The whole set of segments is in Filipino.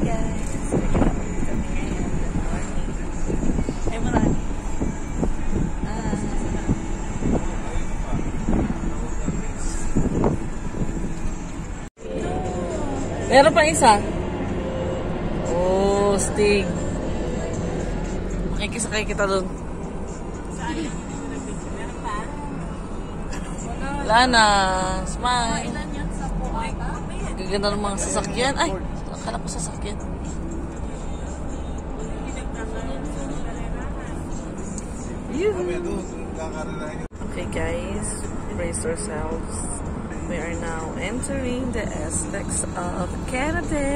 guys. Kami ngayon. Good morning. Ay, marami. Meron pa isa. Oh, sting. Makikisakay kita doon. Saan? Meron pa? Wala na. Smile. Ilan yan sa Puaka? Gaganda ng mga sasakyan. Ay, akala ko sasakyan. Okay guys, brace yourselves. We are now entering the aspects of Canada.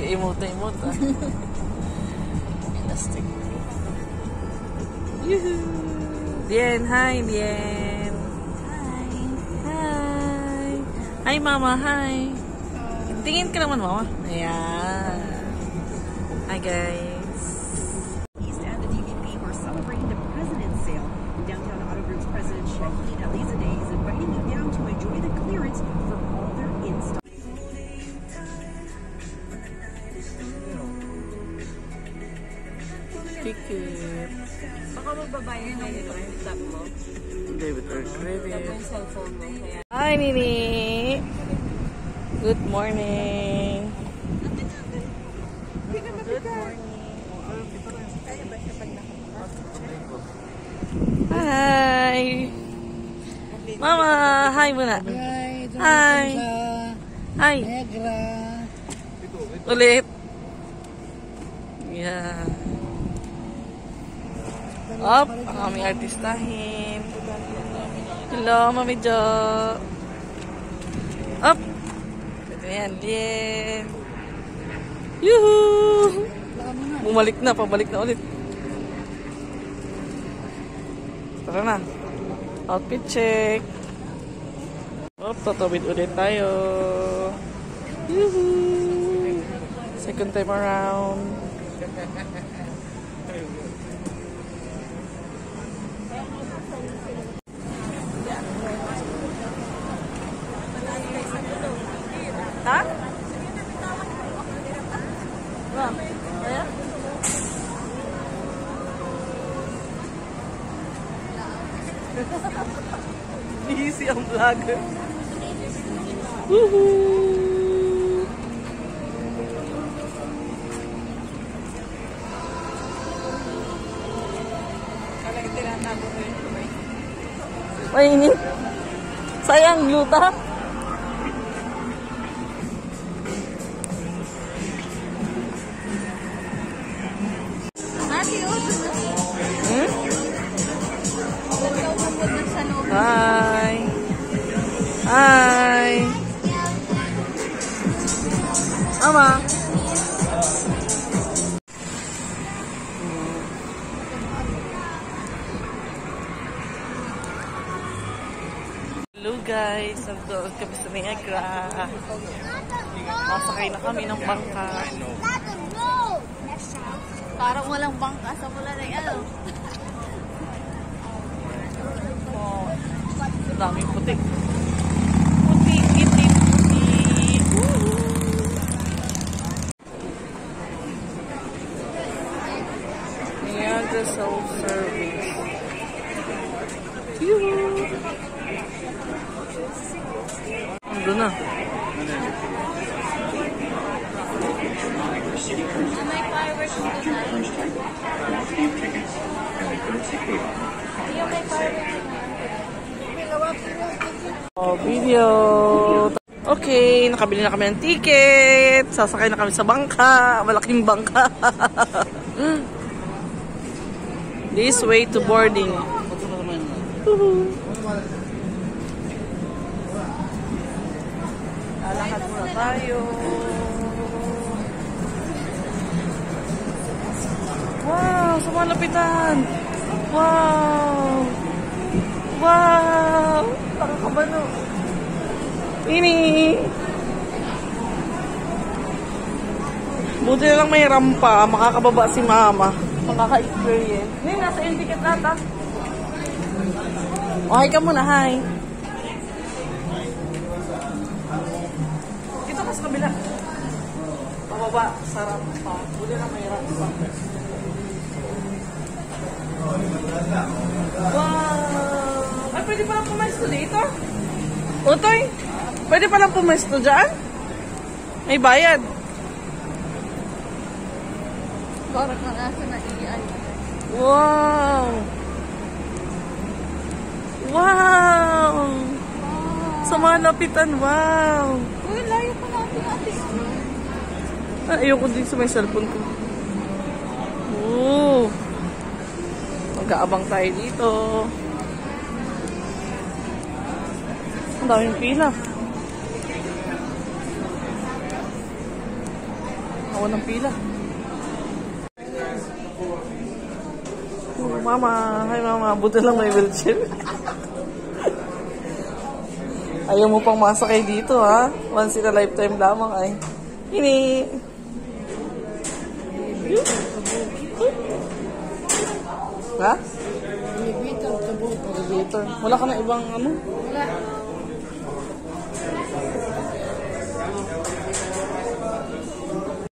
Emote. Elastic. Yoo-hoo! Bien, hi, Bien. Hi. Hi, Mama, hi. Tingin ka naman, Mama. Ayan. Hi, guys. East and the DVP are celebrating the President's Sale. Downtown Auto Group's President Shaheen Alizadeh is inviting you down to enjoy the clearance for all their in-stock. Ticket. Baka magbabayad na yung laptop mo. Debit or credit. Yung cellphone mo. Kaya... Hi, Nini. Good morning. Good morning. Hi. Mama, hi muna. Hi. Hi. Ulit. Yeah. Up, ang aming artistahin. Hello, Mami Jo. Up. Ito yan, Lien. Yuhuu! Bumalik na, pabalik na ulit. Tara na. Outfit check. Up, tatawid ulit tayo. Yuhuu! Second time around. Ha? Ayan? Busy ang vlogger. Woohoo! Mainit. Sayang, yuta. Hi. Hi. Mama. Hello guys, nandun kami sa Niagara. Masakay na kami ng bangka. Parang walang bangka sa mula na yan. Oh, daming puti. Puti, itim, puti. Niagara self-service. Yoo-hoo! Ando na. May fireworks na Oh, video. Okay, nakabili na kami ng ticket. Sasakay na kami sa bangka. Malaking bangka. This way to boarding. Lalakad muna tayo. Wow, sumalapitan. Wow. Wow. Nakakabano. Ini. Buti na lang may rampa. Makakababa si Mama. Makaka-experience. Hindi, nasa ticket nata. Oh, hi ka muna, hi. Dito ka sa kabila. Pababa, sarap pa. Buli na mahirap pa. Wow! Ay, pwede palang pumesto dito? Utoy, pwede palang pumesto dyan? May bayad. Parang ka nasa naiiyan. Wow! Wow! Sa mga lapitan, wow! Uy, layo pa natin ate. Ayoko din sa may cellphone ko. Oo! Mag-aabang tayo dito. Ang daming pila. Ako ng pila. Oh, mama. Hi mama. Buti lang may wheelchair. Ayaw mo pang masakay dito ha. Once in a lifetime lamang ay. Hini. Ha? Elevator. Wala ka na ibang ano? Wala.